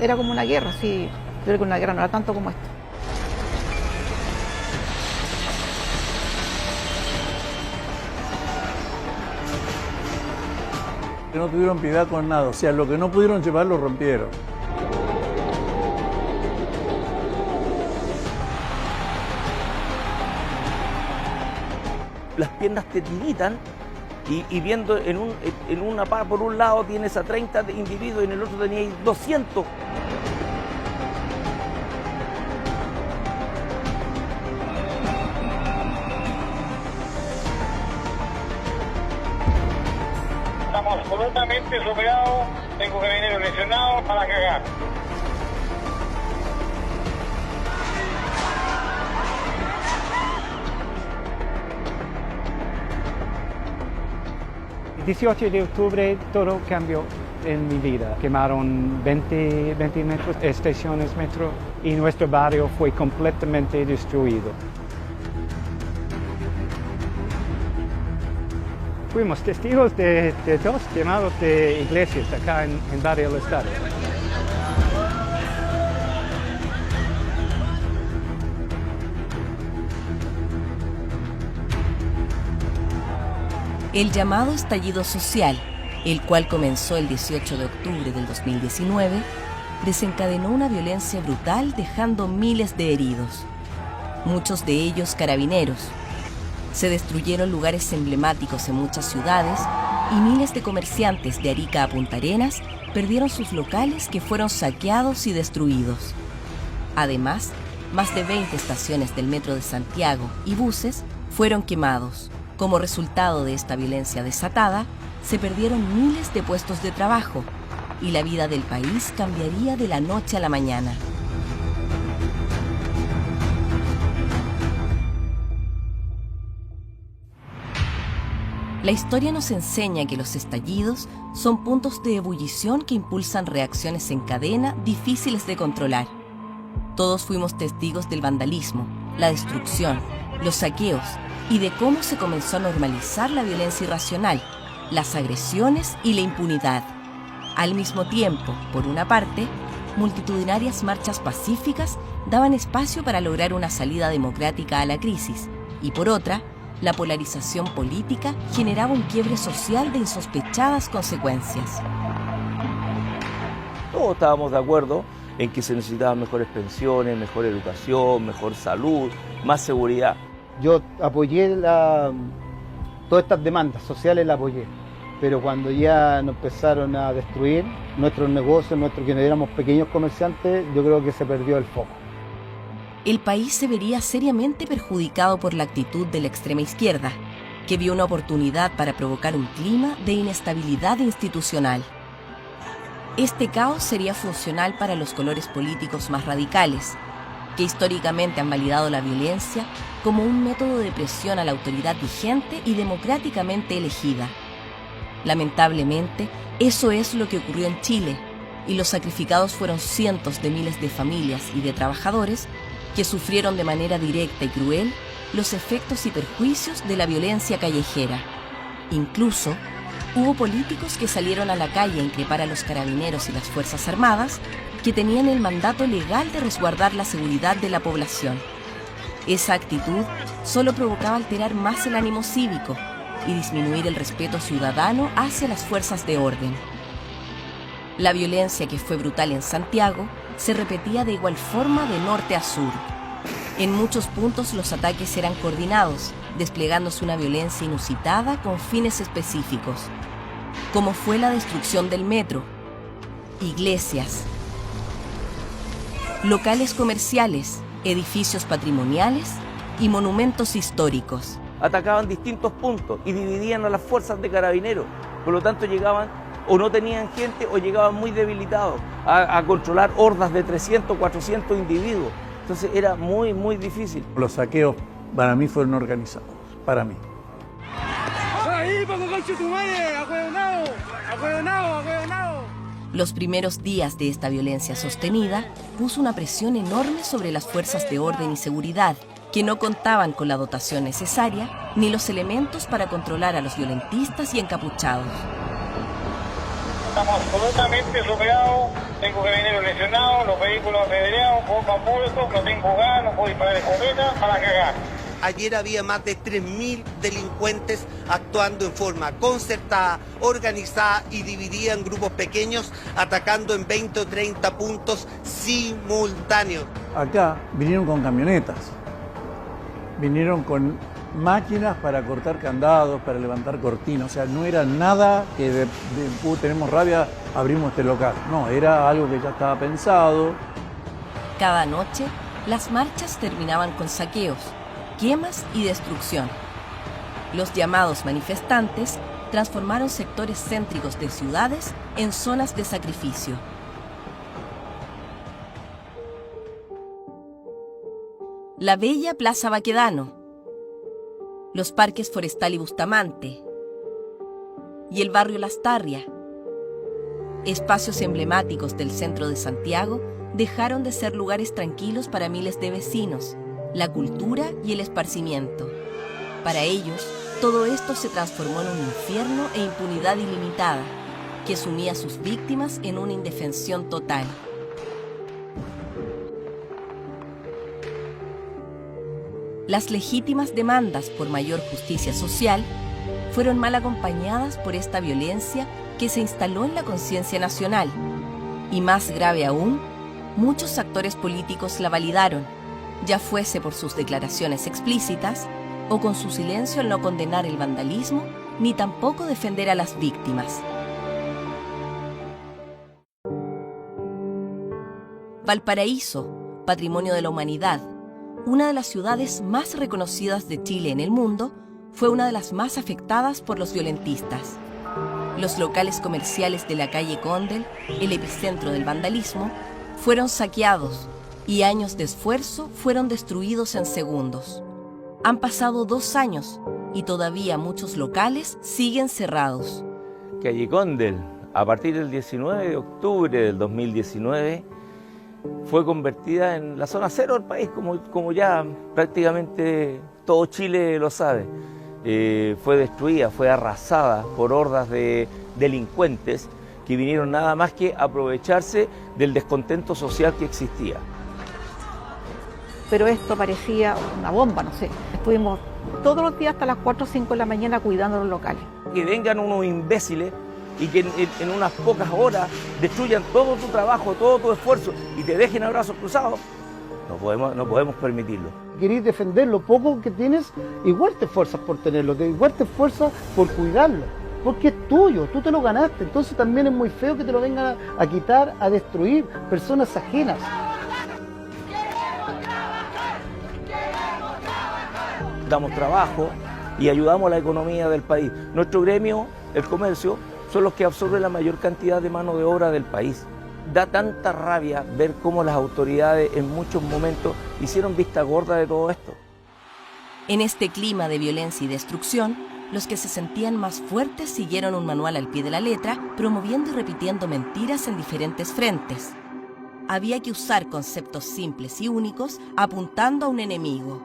era como una guerra, sí. Yo creo que una guerra no era tanto como esto. Que no tuvieron piedad con nada, o sea, lo que no pudieron llevar lo rompieron. Las piernas te tiritan y viendo en una por un lado tienes a 30 individuos y en el otro tenías 200. Estamos absolutamente superados, tengo que venir lesionado para cagar. El 18 de octubre todo cambió en mi vida. Quemaron 20 metros, estaciones metro, y nuestro barrio fue completamente destruido. Fuimos testigos de dos quemados de iglesias acá en Barrio del Estado. El llamado estallido social, el cual comenzó el 18 de octubre del 2019, desencadenó una violencia brutal dejando miles de heridos, muchos de ellos carabineros. Se destruyeron lugares emblemáticos en muchas ciudades y miles de comerciantes de Arica a Punta Arenas perdieron sus locales que fueron saqueados y destruidos. Además, más de 20 estaciones del Metro de Santiago y buses fueron quemados. Como resultado de esta violencia desatada, se perdieron miles de puestos de trabajo y la vida del país cambiaría de la noche a la mañana. La historia nos enseña que los estallidos son puntos de ebullición que impulsan reacciones en cadena difíciles de controlar. Todos fuimos testigos del vandalismo, la destrucción, los saqueos y de cómo se comenzó a normalizar la violencia irracional, las agresiones y la impunidad. Al mismo tiempo, por una parte, multitudinarias marchas pacíficas daban espacio para lograr una salida democrática a la crisis y por otra, la polarización política generaba un quiebre social de insospechadas consecuencias. Todos estábamos de acuerdo en que se necesitaban mejores pensiones, mejor educación, mejor salud, más seguridad. Yo apoyé todas estas demandas sociales, las apoyé, pero cuando ya nos empezaron a destruir nuestros negocios, que no éramos pequeños comerciantes, yo creo que se perdió el foco. El país se vería seriamente perjudicado por la actitud de la extrema izquierda, que vio una oportunidad para provocar un clima de inestabilidad institucional. Este caos sería funcional para los colores políticos más radicales, que históricamente han validado la violencia como un método de presión a la autoridad vigente y democráticamente elegida. Lamentablemente, eso es lo que ocurrió en Chile, y los sacrificados fueron cientos de miles de familias y de trabajadores que sufrieron de manera directa y cruel los efectos y perjuicios de la violencia callejera. Incluso, hubo políticos que salieron a la calle a increpar a los carabineros y las Fuerzas Armadas que tenían el mandato legal de resguardar la seguridad de la población. Esa actitud solo provocaba alterar más el ánimo cívico y disminuir el respeto ciudadano hacia las fuerzas de orden. La violencia que fue brutal en Santiago se repetía de igual forma de norte a sur. En muchos puntos los ataques eran coordinados, desplegándose una violencia inusitada con fines específicos, como fue la destrucción del metro, iglesias, locales comerciales, edificios patrimoniales y monumentos históricos. Atacaban distintos puntos y dividían a las fuerzas de carabineros. Por lo tanto, llegaban o no tenían gente o llegaban muy debilitados a controlar hordas de 300, 400 individuos. Entonces era muy, muy difícil. Los saqueos para mí fueron organizados, para mí. Los primeros días de esta violencia sostenida puso una presión enorme sobre las fuerzas de orden y seguridad, que no contaban con la dotación necesaria ni los elementos para controlar a los violentistas y encapuchados. Estamos absolutamente superados. Tengo carabineros lesionados, los vehículos apedreados, bombas muertos, no tengo gas, no puedo disparar escopeta para cagar. Ayer había más de 3.000 delincuentes actuando en forma concertada, organizada y dividida en grupos pequeños, atacando en 20 o 30 puntos simultáneos. Acá vinieron con camionetas, vinieron con máquinas para cortar candados, para levantar cortinas. O sea, no era nada que tenemos rabia, abrimos este local. No, era algo que ya estaba pensado. Cada noche, las marchas terminaban con saqueos, quemas y destrucción. Los llamados manifestantes transformaron sectores céntricos de ciudades en zonas de sacrificio. La bella Plaza Baquedano, los parques Forestal y Bustamante y el barrio Lastarria, espacios emblemáticos del centro de Santiago, dejaron de ser lugares tranquilos para miles de vecinos, la cultura y el esparcimiento. Para ellos, todo esto se transformó en un infierno e impunidad ilimitada, que sumía a sus víctimas en una indefensión total. Las legítimas demandas por mayor justicia social fueron mal acompañadas por esta violencia que se instaló en la conciencia nacional. Y más grave aún, muchos actores políticos la validaron, ya fuese por sus declaraciones explícitas o con su silencio al no condenar el vandalismo ni tampoco defender a las víctimas. Valparaíso, patrimonio de la humanidad, una de las ciudades más reconocidas de Chile en el mundo, fue una de las más afectadas por los violentistas. Los locales comerciales de la calle Condel, el epicentro del vandalismo, fueron saqueados y años de esfuerzo fueron destruidos en segundos. Han pasado 2 años y todavía muchos locales siguen cerrados. Calle Condel, a partir del 19 de octubre del 2019, fue convertida en la zona cero del país, como ya prácticamente todo Chile lo sabe. Fue destruida, fue arrasada por hordas de delincuentes que vinieron nada más que aprovecharse del descontento social que existía. Pero esto parecía una bomba, no sé. Estuvimos todos los días hasta las 4 o 5 de la mañana cuidando los locales. Que vengan unos imbéciles y que en unas pocas horas destruyan todo tu trabajo, todo tu esfuerzo y te dejen a brazos cruzados, no podemos permitirlo. Querés defender lo poco que tienes, igual te esfuerzas por tenerlo, igual te esfuerzas por cuidarlo, porque es tuyo, tú te lo ganaste. Entonces también es muy feo que te lo vengan a quitar, a destruir personas ajenas. Damos trabajo y ayudamos a la economía del país. Nuestro gremio, el comercio, son los que absorben la mayor cantidad de mano de obra del país. Da tanta rabia ver cómo las autoridades en muchos momentos hicieron vista gorda de todo esto. En este clima de violencia y destrucción, los que se sentían más fuertes siguieron un manual al pie de la letra, promoviendo y repitiendo mentiras en diferentes frentes. Había que usar conceptos simples y únicos, apuntando a un enemigo.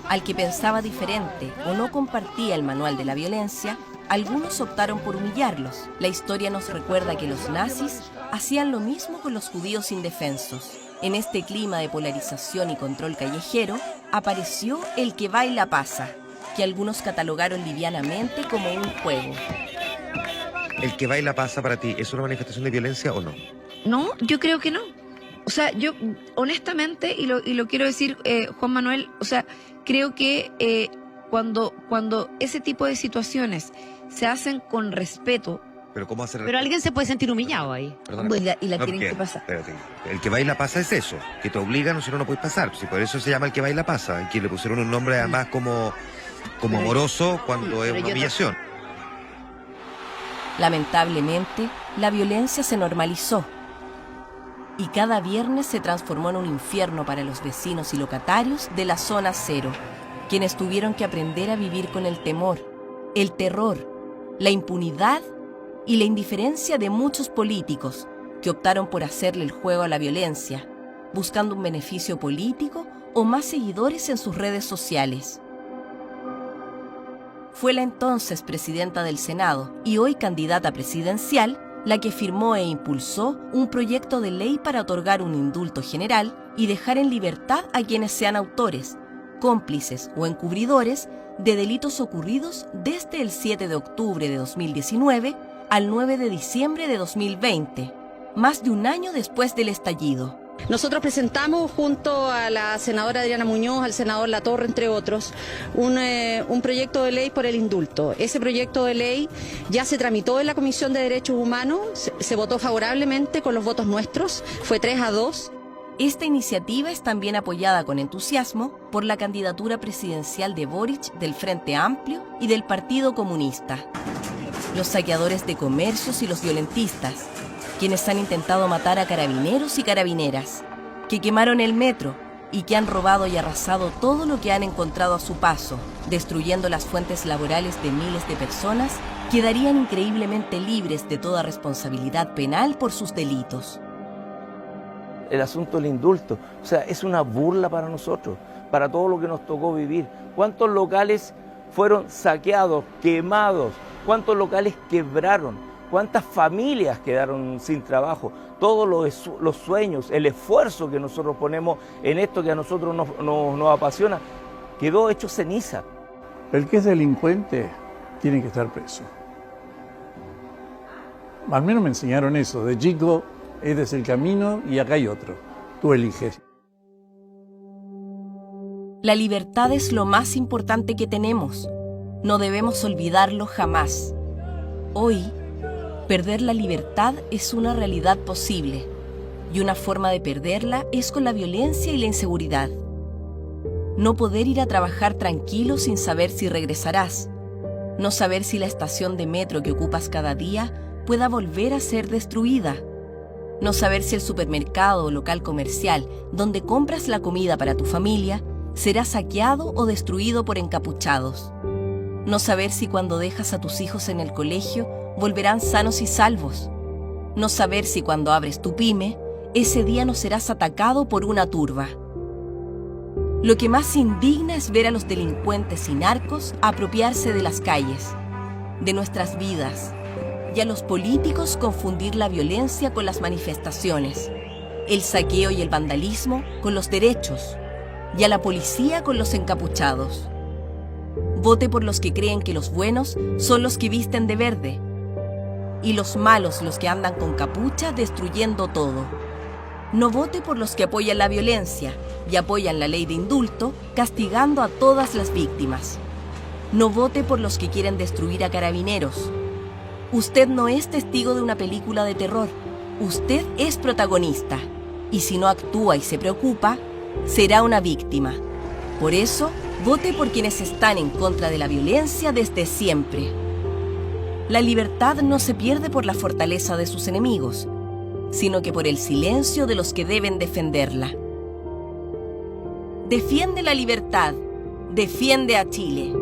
Al que pensaba diferente o no compartía el manual de la violencia, algunos optaron por humillarlos. La historia nos recuerda que los nazis hacían lo mismo con los judíos indefensos. En este clima de polarización y control callejero, apareció el que baila pasa, que algunos catalogaron livianamente como un juego. ¿El que baila pasa para ti es una manifestación de violencia o no? No, yo creo que no. O sea, yo honestamente, y lo quiero decir, Juan Manuel, o sea, creo que cuando ese tipo de situaciones se hacen con respeto. ¿Pero cómo hacer? Pero alguien se puede sentir humillado ahí. Pues y la tienen que pasar. Espérate. El que baila pasa es eso, que te obligan o si no, no puedes pasar. Si por eso se llama el que baila pasa, que le pusieron un nombre además como amoroso cuando es una humillación. Lamentablemente, la violencia se normalizó y cada viernes se transformó en un infierno para los vecinos y locatarios de la zona cero, quienes tuvieron que aprender a vivir con el temor, el terror, la impunidad y la indiferencia de muchos políticos que optaron por hacerle el juego a la violencia, buscando un beneficio político o más seguidores en sus redes sociales. Fue la entonces presidenta del Senado y hoy candidata presidencial la que firmó e impulsó un proyecto de ley para otorgar un indulto general y dejar en libertad a quienes sean autores, cómplices o encubridores de delitos ocurridos desde el 7 de octubre de 2019 al 9 de diciembre de 2020, más de un año después del estallido. Nosotros presentamos junto a la senadora Adriana Muñoz, al senador Latorre, entre otros, un proyecto de ley por el indulto. Ese proyecto de ley ya se tramitó en la Comisión de Derechos Humanos, se votó favorablemente con los votos nuestros, fue 3-2. Esta iniciativa es también apoyada con entusiasmo por la candidatura presidencial de Boric del Frente Amplio y del Partido Comunista. Los saqueadores de comercios y los violentistas, quienes han intentado matar a carabineros y carabineras, que quemaron el metro y que han robado y arrasado todo lo que han encontrado a su paso, destruyendo las fuentes laborales de miles de personas, quedarían increíblemente libres de toda responsabilidad penal por sus delitos. El asunto del indulto, o sea, es una burla para nosotros, para todo lo que nos tocó vivir. ¿Cuántos locales fueron saqueados, quemados? ¿Cuántos locales quebraron? ¿Cuántas familias quedaron sin trabajo? Todos los sueños, el esfuerzo que nosotros ponemos en esto que a nosotros nos apasiona, quedó hecho ceniza. El que es delincuente tiene que estar preso. Al menos me enseñaron eso. De chico, este es el camino y acá hay otro. Tú eliges. La libertad es lo más importante que tenemos. No debemos olvidarlo jamás. Hoy, perder la libertad es una realidad posible, y una forma de perderla es con la violencia y la inseguridad. No poder ir a trabajar tranquilo sin saber si regresarás, no saber si la estación de metro que ocupas cada día pueda volver a ser destruida, no saber si el supermercado o local comercial donde compras la comida para tu familia será saqueado o destruido por encapuchados, no saber si cuando dejas a tus hijos en el colegio volverán sanos y salvos. No saber si cuando abres tu pyme, ese día no serás atacado por una turba. Lo que más indigna es ver a los delincuentes y narcos apropiarse de las calles, de nuestras vidas, y a los políticos confundir la violencia con las manifestaciones, el saqueo y el vandalismo con los derechos, y a la policía con los encapuchados. Vote por los que creen que los buenos son los que visten de verde, y los malos los que andan con capucha destruyendo todo. No vote por los que apoyan la violencia y apoyan la ley de indulto, castigando a todas las víctimas. No vote por los que quieren destruir a carabineros. Usted no es testigo de una película de terror. Usted es protagonista. Y si no actúa y se preocupa, será una víctima. Por eso, vote por quienes están en contra de la violencia desde siempre. La libertad no se pierde por la fortaleza de sus enemigos, sino que por el silencio de los que deben defenderla. Defiende la libertad, defiende a Chile.